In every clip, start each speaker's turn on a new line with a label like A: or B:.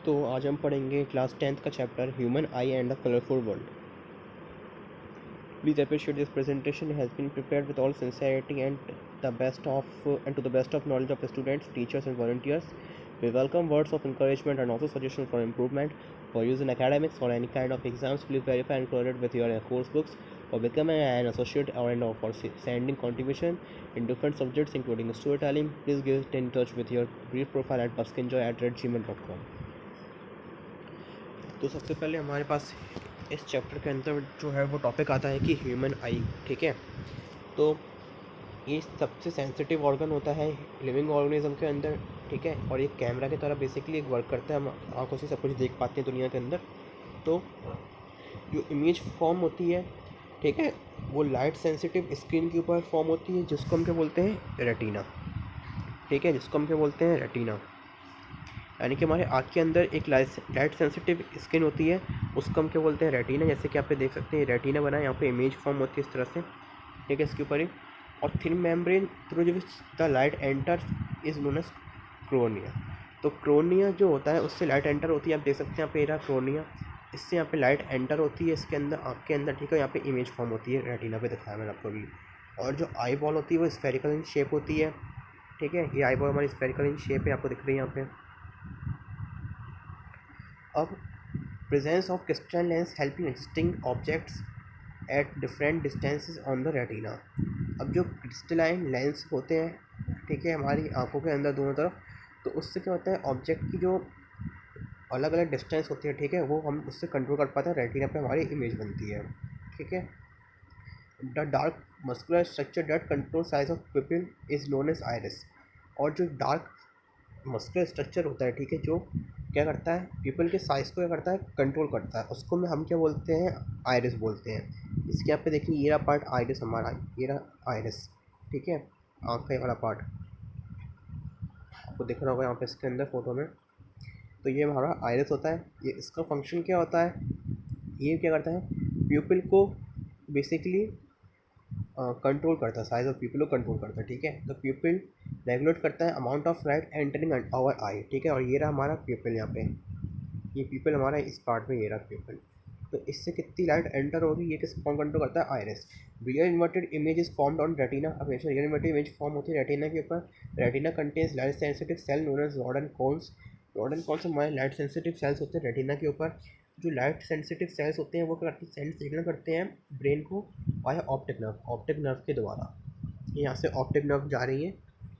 A: तो आज हम पढ़ेंगे क्लास 10th का chapter human I and the colourful world. Please appreciate this presentation has been prepared with all sincerity and to the best of knowledge of the students, teachers and volunteers. We welcome words of encouragement and also suggestions for improvement. For use in academics or any kind of exams, please verify and correlate with your course books. For becoming an associate or for sending contribution in different subjects including storytelling, please get in touch with your brief profile at buskinjoy@gmail.com. तो सबसे पहले हमारे पास इस chapter के अंदर जो है वो टॉपिक आता है कि ह्यूमन आई। ठीक है, तो ये सबसे सेंसिटिव ऑर्गन होता है लिविंग ऑर्गेनिज्म के अंदर। ठीक है, और ये कैमरा की तरह बेसिकली वर्क करता है, हम आंखों से सब कुछ देख पाते हैं दुनिया के अंदर। तो जो इमेज फॉर्म होती है, ठीक है, वो लाइट सेंसिटिव स्क्रीन के ऊपर फॉर्म होती है, जिसको हम क्या बोलते हैं, रेटिना। ठीक है, जिसको हम क्या बोलते हैं, रेटिना। यानी कि हमारे आँख के अंदर एक लाइट सेंसिटिव स्किन होती है, उसको हम क्या बोलते हैं, रेटिना। जैसे कि आप पे देख सकते हैं रेटिना बना है, यहाँ पे इमेज फॉर्म होती है इस तरह से। ठीक है, इसके ऊपर ही और थिन मेम्ब्रेन थ्रू जो the light enters is known as cornea. तो क्रोनिया जो होता है उससे लाइट एंटर होती है, आप देख सकते हैं यहाँ पे क्रोनिया, इससे यहाँ पे लाइट एंटर होती है इसके अंदर, आँख के अंदर। ठीक है, यहाँ पे इमेज फॉर्म होती है, रेटिना पे दिखाया मैंने आपको अभी। और जो आई बॉल होती है वो स्फेरिकल इन शेप होती है। ठीक है, ये आई बॉल हमारी स्फेरिकल इन शेप है, आपको दिख रही है यहाँ पे। अब presence of crystalline lens helping existing objects at different distances on the retina। अब जो क्रिस्टलाइन लेंस होते हैं, ठीक है, हमारी आंखों के अंदर दोनों तरफ, तो उससे क्या होता है, ऑब्जेक्ट की जो अलग अलग डिस्टेंस होती है, ठीक है, वो हम उससे कंट्रोल कर पाते हैं, रेटिना पे हमारी इमेज बनती है। ठीक है, the dark muscular structure that control size of pupil is known as iris. और जो डार्क मस्कुलर स्ट्रक्चर होता है, ठीक है, जो क्या करता है, पीपल के साइज़ को क्या करता है, कंट्रोल करता है, उसको में हम क्या बोलते हैं, आइरिस बोलते हैं। इसके यहाँ पे देखिए, ये रहा पार्ट आइरिस हमारा, ये रहा आइरिस। ठीक है, आँख का ये वाला पार्ट आपको दिख रहा होगा यहाँ पे इसके अंदर फोटो में। तो ये हमारा आइरिस होता है। ये इसका फंक्शन क्या होता है, ये क्या करता है, प्यूपिल को बेसिकली कंट्रोल करता है, साइज ऑफ पीपल को कंट्रोल करता है। ठीक है, तो पीपल रेगुलेट करता है amount of light entering our eye. ठीक है, और ये रहा हमारा पीपल, यहाँ पे ये पीपल हमारा इस पार्ट में, ये रहा पीपल। तो इससे कितनी लाइट एंटर होगी, ये किस फॉर्म कंट्रोल करता है, iris. Real inverted image is formed on retina. हमेशा रियर इन्वर्टेड इमेज फॉर्म होती है रेटिना के ऊपर। Retina contains light sensitive cell known as rod and cones. Rod and cones हमारे लाइट सेंसिटिव सेल्स होते हैं रेटिना के ऊपर। जो लाइट सेंसिटिव सेल्स होते हैं वो क्या करते हैं, सेंस सिग्नल करते हैं ब्रेन को वाया ऑप्टिक नर्व के द्वारा। ये यहाँ से ऑप्टिक नर्व जा रही है,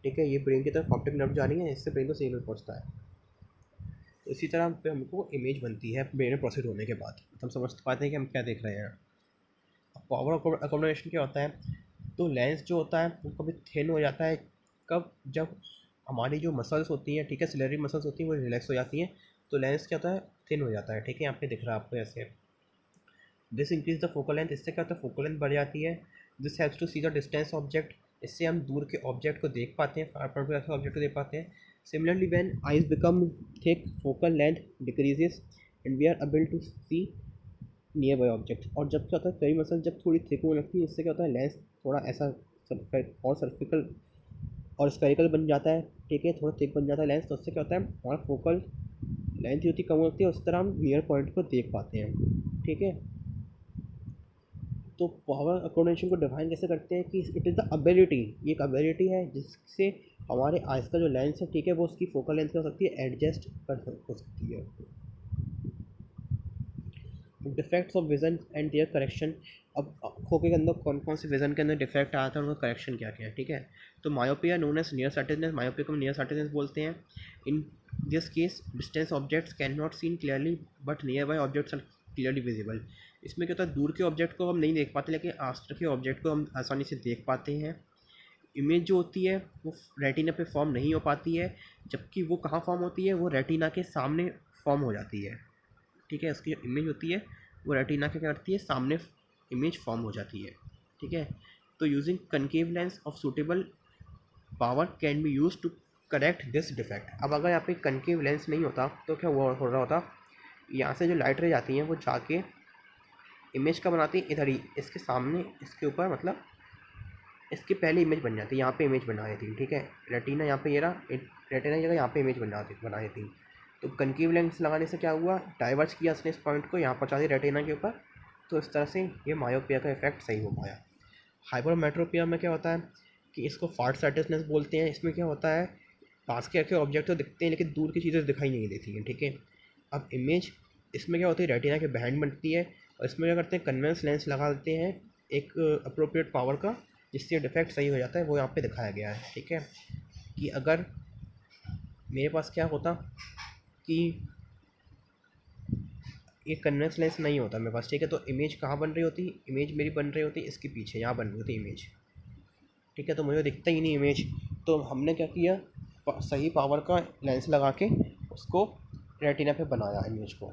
A: ठीक है, ये ब्रेन की तरफ ऑप्टिक नर्व जा रही है, इससे ब्रेन को सिग्नल पहुँचता है। तो इसी तरह पे हमको इमेज बनती है ब्रेन में प्रोसेस होने के बाद, हम समझ पाते हैं कि हम क्या देख रहे हैं। अब पावर अकोमोडेशन क्या होता है, तो लेंस जो होता है वो कभी थिन हो जाता है, कब, जब हमारी जो मसल्स होती हैं, ठीक है, सिलेरी मसल्स होती हैं, वो रिलैक्स हो जाती हैं, तो लेंस क्या होता है, थिन हो जाता है। ठीक है, यहाँ पे दिख रहा है आपको ऐसे। This increase the focal length, इससे क्या होता है, फोकल लेंथ बढ़ जाती है। This helps to see the distance object, इससे हम दूर के ऑब्जेक्ट को देख पाते हैं, फार पॉइंट पर रखे ऑब्जेक्ट को देख पाते हैं। Similarly when eyes become thick, focal length decreases and we are able to see nearby object. और जब क्या होता है, कई मसल जब थोड़ी थिक होने लगती है, इससे क्या होता है, लेंस थोड़ा ऐसा और सर्फिकल और स्फेरिकल बन जाता है। ठीक है, थोड़ा थिक बन जाता है लेंस, तो उससे क्या होता है, हमारा फोकल लेंथ होती कम होती है, उस तरह हम नियर पॉइंट को देख पाते हैं। ठीक है, तो पावर अकोमोडेशन को डिफाइन कैसे करते हैं कि इट इज़ द एबिलिटी, ये एक एबिलिटी है जिससे हमारे आइज़ का जो लेंस है, ठीक है, वो उसकी फोकल लेंथ हो सकती है, एडजस्ट हो सकती है। Defects of vision and their correction. अब आँखों के अंदर कौन कौन से विजन के अंदर डिफेक्ट आता है, उनका करेक्शन क्या क्या है। ठीक है, तो myopia known as near sightedness, myopia को नियर साइटेडनेस बोलते हैं। In this case distance objects can not seen clearly but nearby objects are clearly visible. इसमें क्या होता है, दूर के ऑब्जेक्ट को हम नहीं देख पाते, लेकिन आस के ऑब्जेक्ट को हम आसानी से देख पाते हैं। इमेज जो होती है वो रेटिना पे फॉर्म नहीं हो पाती है, जबकि वो कहाँ फॉर्म होती है, वो रेटिना के सामने फॉर्म हो जाती है। ठीक है, उसकी जो इमेज होती है वो रेटिना के क्या करती है, सामने इमेज फॉर्म हो जाती है। ठीक है, तो using concave lens of suitable power can be use to correct this defect. अब अगर यहाँ पे कनकेव लेंस नहीं होता तो क्या हो रहा होता, यहाँ से जो लाइट रे जाती हैं वो जाके इमेज का बनाती है इधर ही, इसके सामने, इसके ऊपर, मतलब इसकी पहले इमेज बन जाती है, यहाँ पे इमेज बना देती है। ठीक है, रेटिना यहाँ पे, ये रहा रेटिना जगह यहाँ पे इमेज बना देती। तो कनकेव लेंस लगाने से क्या हुआ, डाइवर्ज किया उसने इस पॉइंट को, यहाँ पहुँचा दिया रेटिना के ऊपर, तो इस तरह से ये मायोपिया का इफेक्ट सही हो पाया। हाइपरमेट्रोपिया में क्या होता है कि इसको फार साइटिसनेस बोलते हैं। इसमें क्या होता है, पास के रखे ऑब्जेक्ट तो दिखते हैं लेकिन दूर की चीज़ें दिखाई नहीं देती हैं, ठीक है। अब इमेज इसमें क्या होती है, रेटिना के बैंड बनती है और इसमें क्या करते हैं, कन्वेंस लेंस लगा देते हैं एक अप्रोप्रिएट पावर का, जिससे डिफेक्ट सही हो जाता है। वो यहाँ पे दिखाया गया है, ठीक है। कि अगर मेरे पास क्या होता कि ये कन्वेंस लेंस नहीं होता मेरे पास, ठीक है, तो इमेज कहाँ बन रही होती, इमेज मेरी बन रही होती इसके पीछे, यहाँ बन रही होती इमेज, ठीक है। तो मुझे दिखता ही नहीं इमेज, तो हमने क्या किया, सही पावर का लेंस लगा के उसको रेटिना पे बनाया इमेज को।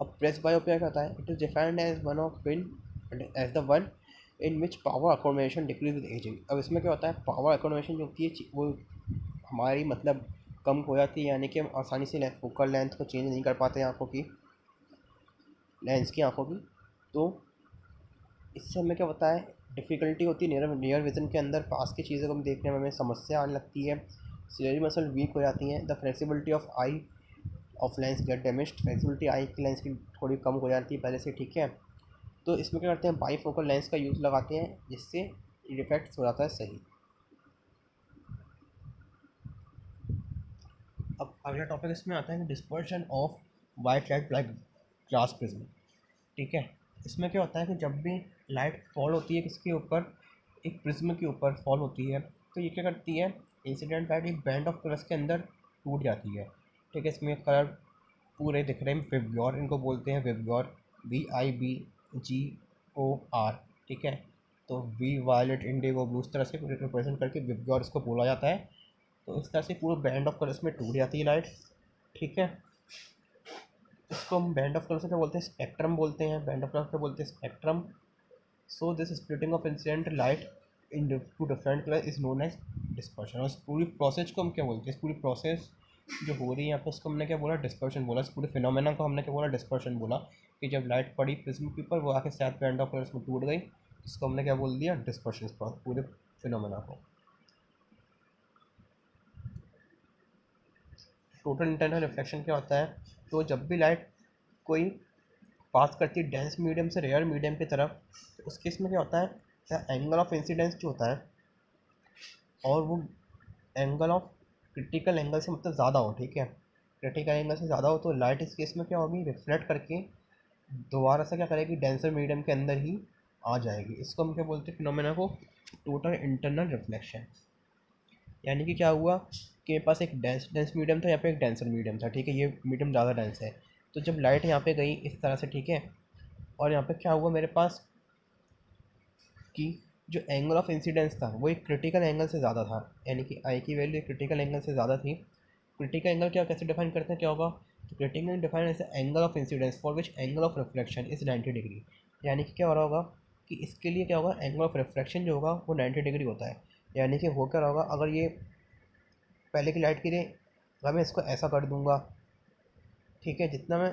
A: अब प्रेस बायोपिया क्या होता है, it is defined as one of win as the one in which power accommodation decrease with ageing. अब इसमें क्या होता है, पावर अकोमोडेशन जो होती है वो हमारी मतलब कम हो जाती है, यानी कि हम आसानी से फोकल लेंथ को चेंज नहीं कर पाते आँखों की, लेंस की आँखों की। तो इससे हमें क्या होता है, डिफ़िकल्टी होती है नियर विज़न के अंदर, पास की चीज़ों को देखने में हमें समस्या आने लगती है, सिलेरी मसल वीक हो जाती हैं, the flexibility of eye of lens get damaged, flexibility eye की लेंस की थोड़ी कम हो जाती है पहले से, ठीक है। तो इसमें क्या करते हैं, बाई फोकल लेंस का यूज़ लगाते हैं, जिससे डिफेक्ट हो जाता है सही। अब अगला टॉपिक इसमें आता है कि dispersion of white light by glass prism, ठीक है। इसमें क्या होता है कि जब भी लाइट फॉल होती है किसके ऊपर, एक प्रिज्म के ऊपर फॉल होती है, तो ये क्या करती है, इंसिडेंट लाइट एक बैंड ऑफ कलर्स के अंदर टूट जाती है, ठीक है। इसमें कलर पूरे दिख रहे हैं, विबग्योर इनको बोलते हैं, विबग्योर, VIBGOR, ठीक है। तो वी वायलेट इंडिगो ब्लू, इस तरह से रिप्रेजेंट करके विबग्योर इसको बोला जाता है। तो इस तरह से पूरे बैंड ऑफ कलर्स में टूट जाती है लाइट, ठीक है। इसको हम बैंड ऑफ कलर से क्या बोलते हैं, स्पेक्ट्रम बोलते हैं, बैंड ऑफ कलर से बोलते हैं spectrum. So this splitting of incident light into different colour is known as dispersion. और इस पूरी प्रोसेस को हम क्या बोलते हैं, इस पूरी प्रोसेस जो हो रही है यहाँ पर, उसको हमने क्या बोला, डिस्पर्शन बोला। इस पूरे फिनोमेना को हमने क्या बोला, डिस्पर्शन बोला। कि जब लाइट पड़ी प्रिज्म के ऊपर, वो आके 7 बैंड ऑफ कलर्स में टूट गई, इसको हमने क्या बोल दिया, डिस्पर्शन, पूरे फिनोमेना को। टोटल इंटरनल रिफ्लेक्शन क्या होता है, तो जब भी लाइट कोई पास करती है डेंस मीडियम से रेयर मीडियम की तरफ, तो उस केस में क्या होता है, एंगल ऑफ इंसिडेंस जो होता है, और वो एंगल ऑफ क्रिटिकल एंगल से मतलब ज़्यादा हो, ठीक है, क्रिटिकल एंगल से ज़्यादा हो, तो लाइट इस केस में क्या होगी, रिफ्लेक्ट करके दोबारा से क्या करेगी, डेंसर मीडियम के अंदर ही आ जाएगी। इसको हम क्या बोलते हैं, फिनोमेना को टोटल इंटरनल रिफ्लेक्शन। यानी कि क्या हुआ कि मेरे पास एक डेंस मीडियम था, यहाँ पे एक डेंसर मीडियम था, ठीक है, ये मीडियम ज़्यादा डेंस है। तो जब लाइट यहाँ पे गई इस तरह से, ठीक है, और यहाँ पे क्या हुआ मेरे पास कि जो एंगल ऑफ इंसिडेंस था वो एक क्रिटिकल एंगल से ज़्यादा था, यानी कि आई की वैल्यू क्रिटिकल एंगल से ज़्यादा थी। क्रिटिकल एंगल क्या, कैसे डिफाइन करते हैं, क्या होगा, तो critical define as angle of incidence for which angle of reflection is 90 degree. यानी कि क्या हो रहा होगा कि इसके लिए क्या होगा, एंगल ऑफ रिफ्लेक्शन जो होगा वो 90 डिग्री होता है। यानी कि हो क्या रहा होगा, अगर ये पहले की लाइट के लिए अगर मैं इसको ऐसा कर दूंगा, ठीक है, जितना मैं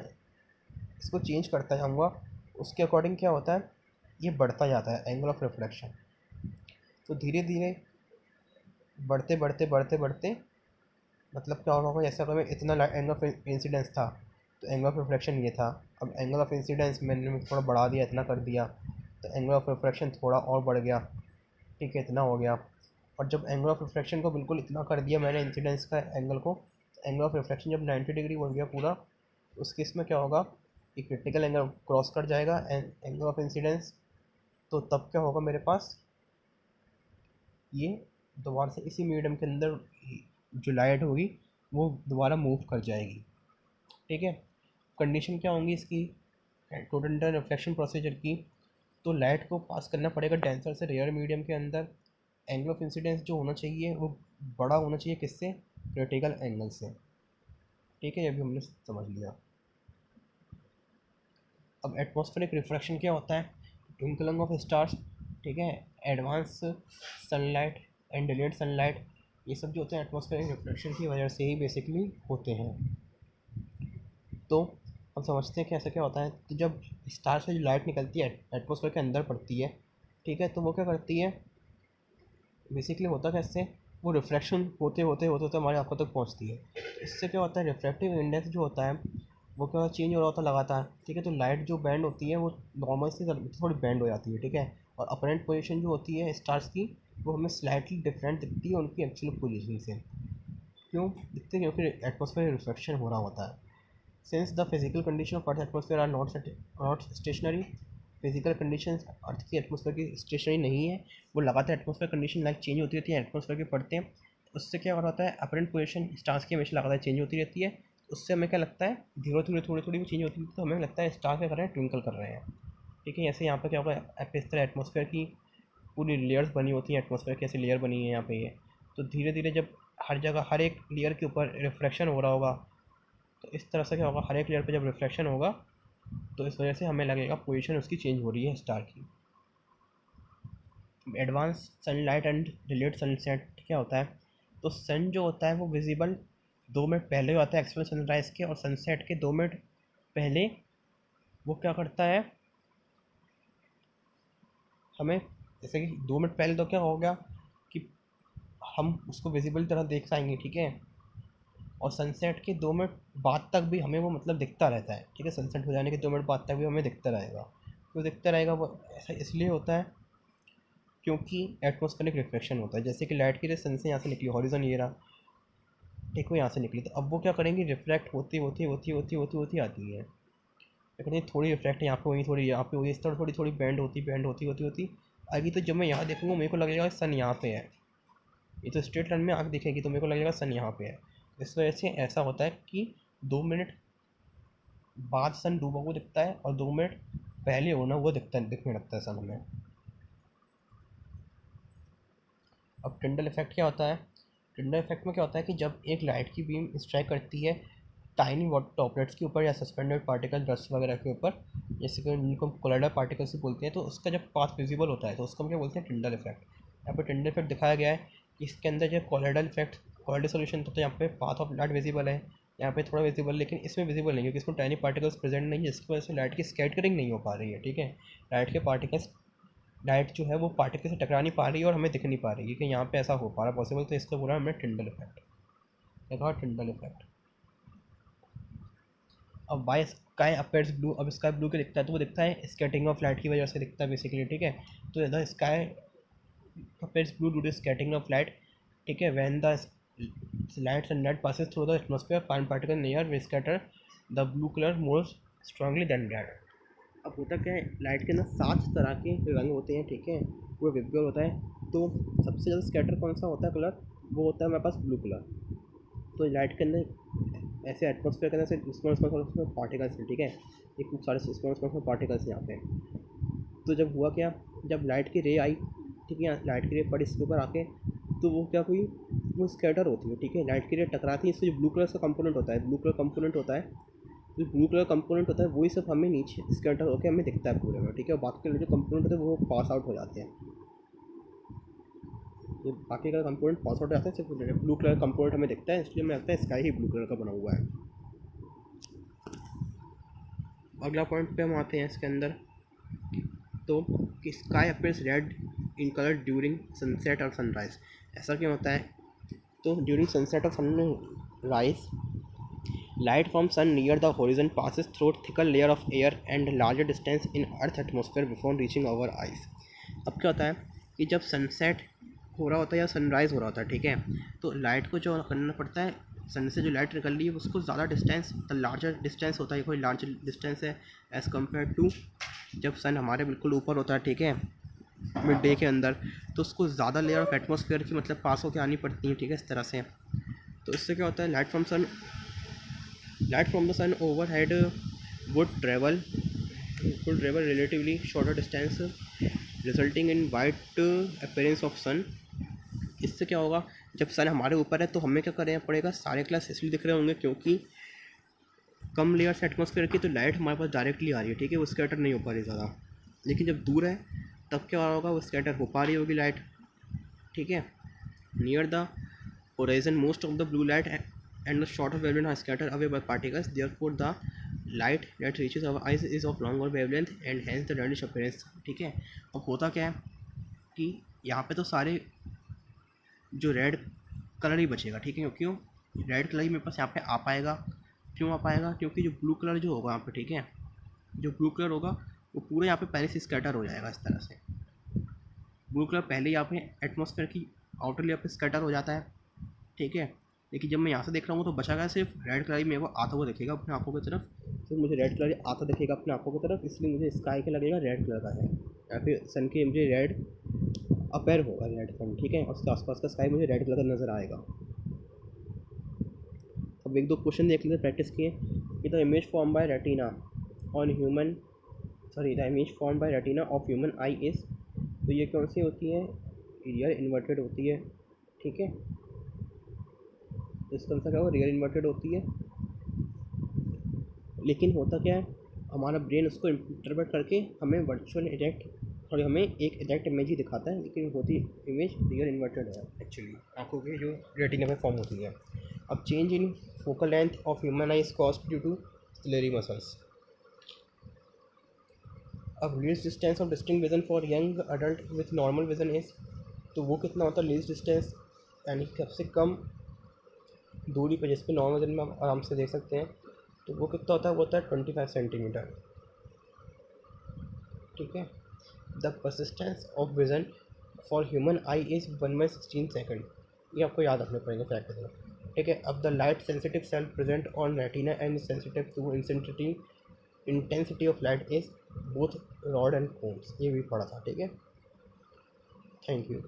A: इसको चेंज करता जाऊँगा उसके अकॉर्डिंग क्या होता है, ये बढ़ता जाता है एंगल ऑफ रिफ्लेक्शन। तो धीरे धीरे बढ़ते बढ़ते बढ़ते बढ़ते मतलब क्या होगा, जैसे अगर मैं इतना एंगल ऑफ इंसिडेंस था तो एंगल ऑफ रिफ्लेक्शन ये था, अब एंगल ऑफ इंसिडेंस मैंने थोड़ा बढ़ा दिया, इतना कर दिया, तो एंगल ऑफ रिफ्लेक्शन थोड़ा और बढ़ गया, ठीक है, इतना हो गया। और जब एंगल ऑफ रिफ्लेक्शन को बिल्कुल इतना कर दिया मैंने इंसिडेंस का एंगल को, एंगल ऑफ रिफ्लेक्शन जब 90 डिग्री हो गया पूरा, उस केस में क्या होगा, एक क्रिटिकल एंगल क्रॉस कर जाएगा एंगल ऑफ इंसिडेंस। तो तब क्या होगा मेरे पास, ये दोबारा से इसी मीडियम के अंदर जो लाइट होगी वो दोबारा मूव कर जाएगी, ठीक है। कंडीशन क्या होंगी इसकी, टोटल इंटरनल रिफ्लेक्शन प्रोसीजर की, तो लाइट को पास करना पड़ेगा डेंसर से रेयर मीडियम के अंदर। एंगल ऑफ इंसिडेंस जो होना चाहिए वो बड़ा होना चाहिए किससे, क्रिटिकल एंगल से, ठीक है, ये भी हमने समझ लिया। अब एटमॉस्फेरिक रिफ्रैक्शन क्या होता है, ट्विंकलिंग ऑफ स्टार्स, ठीक है, advance sunlight and delayed sunlight, ये सब जो होते हैं एटमॉस्फेरिक रिफ्रैक्शन की वजह से ही बेसिकली होते हैं। तो हम समझते हैं कि ऐसा क्या होता है, तो जब स्टार से जो लाइट निकलती है एटमॉस्फेयर के अंदर पड़ती है, ठीक है, तो वो क्या करती है, बेसिकली होता कैसे वो रिफ्लेक्शन होते होते होते होते हमारी आंखों तक पहुंचती है। तो इससे क्या होता है, रिफ्रैक्टिव इंडेक्स जो होता है वो क्या चेंज हो रहा होता है लगातार, ठीक है। तो लाइट जो बैंड होती है वो नॉर्मल से थोड़ी बैंड हो जाती है, ठीक है। और अपरेंट पोजीशन जो होती है स्टार्स की वो हमें स्लाइटली डिफरेंट दिखती है उनकी एक्चुअल पोजीशन से। क्यों दिखते हैं? क्योंकि एटमॉस्फेयर रिफ्लेक्शन हो रहा होता है। Since the physical condition of earth atmosphere are not stationary, physical condition earth की एटमॉस्फेयर की स्टेशनरी नहीं है, वो लगातार एटमॉस्फेयर कंडीशन लाइक चेंज होती रहती है, एटमॉस्फेयर के पढ़ते हैं। उससे क्या हो रहा है, अपरेंट पोजीशन स्टार्स की हमेशा लगातार चेंज होती रहती है। उससे हमें क्या लगता है, धीरे धीरे थोड़ी थोड़ी भी चेंज होती है, तो हमें लगता है स्टार क्या कर रहे हैं, ट्विंकल कर रहे हैं, ठीक है। ऐसे यहाँ पर क्या होगा, इस तरह एटमॉस्फेयर की पूरी लेयर्स बनी होती हैं, एटमॉस्फेयर की ऐसी लेयर बनी है यहाँ पे ये। तो धीरे धीरे जब हर जगह हर एक लेयर के ऊपर रिफ्लेक्शन हो रहा होगा, तो इस तरह से क्या होगा, हर एक लेयर पे जब रिफ्लेक्शन होगा तो इस वजह से हमें लगेगा पोजीशन उसकी चेंज हो रही है स्टार की। Advance sunlight and delayed sunset क्या होता है, तो सन जो होता है वो विजिबल 2 मिनट पहले होता है एक्चुअल सनराइज के, और सनसेट के 2 मिनट पहले वो क्या करता है, हमें जैसे कि 2 मिनट पहले तो क्या हो गया कि हम उसको विजिबल तरह देख पाएंगे, ठीक है। और सनसेट के 2 मिनट बाद तक भी हमें वो मतलब दिखता रहता है, ठीक है। सनसेट हो जाने के 2 मिनट बाद तक भी हमें दिखता रहेगा। क्यों दिखता रहेगा वो, ऐसा इसलिए होता है क्योंकि एटमॉस्फेरिक रिफ्लेक्शन होता है। जैसे कि लाइट की रे सन से यहाँ से निकली, हॉरिजन ये रहा, ठीक है, यहाँ से निकली, तो अब वो क्या करेंगी, रिफ्लेक्ट होती होती होती होती होती होती आती है, लेकिन ये थोड़ी रिफ्लेक्ट यहाँ पे हुई, थोड़ी यहाँ पे हुई, इस तरह थोड़ी थोड़ी बैंड होती होती होती आएगी। तो जब मैं यहाँ देखूँगा मेरे को लगेगा सन यहाँ पे है, ये तो स्ट्रेट लाइन में आँख दिखेगी तो मेरे को लगेगा सन यहाँ पे है। इस वजह से ऐसा होता है कि 2 मिनट बाद सन डूबा हुआ दिखता है, और 2 मिनट पहले होना वो दिखने लगता है सन हमें। अब टिंडल इफेक्ट क्या होता है, टिंडल इफेक्ट में क्या होता है कि जब एक लाइट की बीम स्ट्राइक करती है टाइनी वाटर टॉपलेट्स के ऊपर या सस्पेंडेड पार्टिकल डस्ट वगैरह के ऊपर, जैसे कि उनको कोलाइडर पार्टिकल्स भी बोलते हैं, तो उसका जब पाथ विजिबल होता है तो उसको हम क्या बोलते हैं, टिंडल इफेक्ट। यहाँ पर टिंडल इफेक्ट दिखाया गया है कि इसके अंदर जो कोलाइडल इफेक्ट, कोलाइडल सोल्यूशन, तो यहाँ पे पाथ ऑफ लाइट विजिबल है, यहाँ पे थोड़ा विजिबल, लेकिन इसमें विजिबल नहीं, क्योंकि इसमें टाइनी पार्टिकल्स प्रेजेंट नहीं है, जिसकी वजह से लाइट की स्कैटरिंग नहीं हो पा रही है, ठीक है। लाइट के पार्टिकल्स, लाइट जो है वो पार्टिकल से टकरा नहीं पा रही है और हमें दिख नहीं पा रही है, क्योंकि यहाँ पे ऐसा हो पा रहा है पॉसिबल, तो इसको बोला हमने टिंडल इफेक्ट, देखा टिंडल इफेक्ट। अब वाई स्काई अपेयर्स ब्लू, अब स्काई ब्लू के दिखता है तो वो दिखता है स्कैटरिंग ऑफ लाइट की वजह से दिखता है बेसिकली, ठीक है। तो the sky appears blue due to scattering of light, ठीक है। When the light sunlight passes through the atmosphere fine particle near way scatter the blue colour more strongly than red. अब होता क्या है, लाइट के अंदर 7 तरह के रंग होते हैं, ठीक है, वो विजिबल होता है। तो सबसे ज़्यादा स्कैटर कौन सा होता है कलर, वो होता है हमारे पास ब्लू कलर। तो लाइट के अंदर ऐसे एटमॉस्फेयर के अंदर से स्मॉल पार्टिकल्स हैं, ठीक है, ये खूब सारे स्मॉल पार्टिकल्स यहाँ पे। तो जब हुआ क्या, जब लाइट की रे आई, ठीक है, लाइट की रे पड़ी इसके ऊपर आके, तो वो क्या हुई, वो स्कैटर होती है, ठीक है। लाइट की रे टकराती है, इससे जो ब्लू कलर का कंपोनेंट होता है, ब्लू कलर कंपोनेंट होता है, जो ब्लू कलर कंपोनेंट होता है वही सब हमें नीचे स्कैटर होकर हमें दिखता है पूरे में, ठीक है। और बाकी जो कंपोनेंट होते हैं वो पास आउट हो जाते हैं, ये बाकी का कंपोनेंट पास आउट हो जाते हैं, सिर्फ ब्लू कलर कंपोनेंट हमें दिखता है, इसलिए हमें लगता है स्काई ही ब्लू कलर का बना हुआ है। अगला पॉइंट पे हम आते हैं इसके अंदर, तो कि sky appears red in colour during sunset और सनराइज। ऐसा क्यों होता है, तो ड्यूरिंग सनसेट और sunrise light from sun near the horizon passes through thicker layer of air and larger distance in earth atmosphere before reaching our eyes। अब क्या होता है कि जब सनसेट हो रहा होता है या सनराइज़ हो रहा होता है, ठीक है, तो लाइट को जो करना पड़ता है, सन से जो लाइट निकल रही है उसको ज़्यादा डिस्टेंस, द लार्जर डिस्टेंस होता है, कोई लार्जर डिस्टेंस है एज़ कम्पेयर टू जब सन हमारे बिल्कुल ऊपर होता है, ठीक है, मिड डे के अंदर, तो उसको ज़्यादा लेयर ऑफ एटमॉस्फेयर की मतलब पास होकर आनी पड़ती है, ठीक है, इस तरह से। तो इससे क्या होता है, light from the sun overhead would travel relatively shorter distance resulting in white appearance of sun। इससे क्या होगा, जब सन हमारे ऊपर है तो हमें क्या करना पड़ेगा, सारे क्लास इसलिए दिख रहे होंगे क्योंकि कम लेयर से एटमॉस्फेयर की तो लाइट हमारे पास डायरेक्टली आ रही है, ठीक है, वो स्कैटर नहीं हो पा रही ज़्यादा। लेकिन जब दूर है तब क्या होगा, वो स्कैटर हो पा रही होगी लाइट, ठीक है। Near the horizon most of the blue light and the shorter wavelength are scattered away by particles, therefore the light that reaches our eyes is of longer wavelength and hence the reddish appearance, ठीक है। अब होता क्या है कि यहाँ पे तो सारे जो रेड कलर ही बचेगा, ठीक है। क्यों रेड कलर ही मेरे पास यहाँ पे आ पाएगा, क्यों आ पाएगा, क्योंकि जो ब्लू कलर जो होगा यहाँ पे, ठीक है, जो ब्लू कलर होगा वो पूरे यहाँ पे पहले से स्कैटर हो जाएगा इस तरह से। ब्लू कलर पहले ही यहाँ पे एटमॉस्फेयर की आउटर लेयर पे स्कैटर हो जाता है, ठीक है। लेकिन जब मैं यहाँ से देख रहा हूँ तो बचा गया सिर्फ रेड कलर ही मेरे को आता हुआ दिखेगा अपनी आंखों की तरफ, तो मुझे रेड कलर आता दिखेगा अपनी आंखों की तरफ, इसलिए मुझे स्काई का लगेगा रेड कलर का है, या फिर सन के मुझे रेड अपेयर होगा, रेड सन, ठीक है, और उसके आसपास का स्काई मुझे रेड कलर का नज़र आएगा। अब एक दो क्वेश्चन देख लेते प्रैक्टिस किए कि the image form by retina on human the image form by retina of human I is, तो ये कौन सी होती है, रियल इन्वर्टेड होती है, ठीक है। इसका आंसर क्या होगा, रियल इन्वर्टेड होती है। लेकिन होता क्या है, हमारा ब्रेन उसको इंटरप्रेट करके हमें वर्चुअल एग्जैक्ट सॉरी हमें एक एग्जैक्ट इमेज ही दिखाता है, लेकिन होती इमेज रियल इन्वर्टेड है एक्चुअली, आंखों की जो रेटिना में फॉर्म होती है। अब change in focal length of human eye is caused due to ciliary muscles. अब least distance of distinct vision for young adult with normal vision is, तो वो कितना होता है लीस्ट डिस्टेंस, यानी सबसे कम दूरी पर, जिस पर नॉर्मल विजन में आप आराम से देख सकते हैं, तो वो कितना होता है, वो होता है 25 सेंटीमीटर, ठीक है। The persistence of vision for human I is 1/16 second, ये आपको याद रखने पड़ेंगे फैक्ट है, ठीक है। अब the light sensitive cell present on retina and sensitive to intensity of light is both rod and cones, ये भी पढ़ा था, ठीक है। Thank you.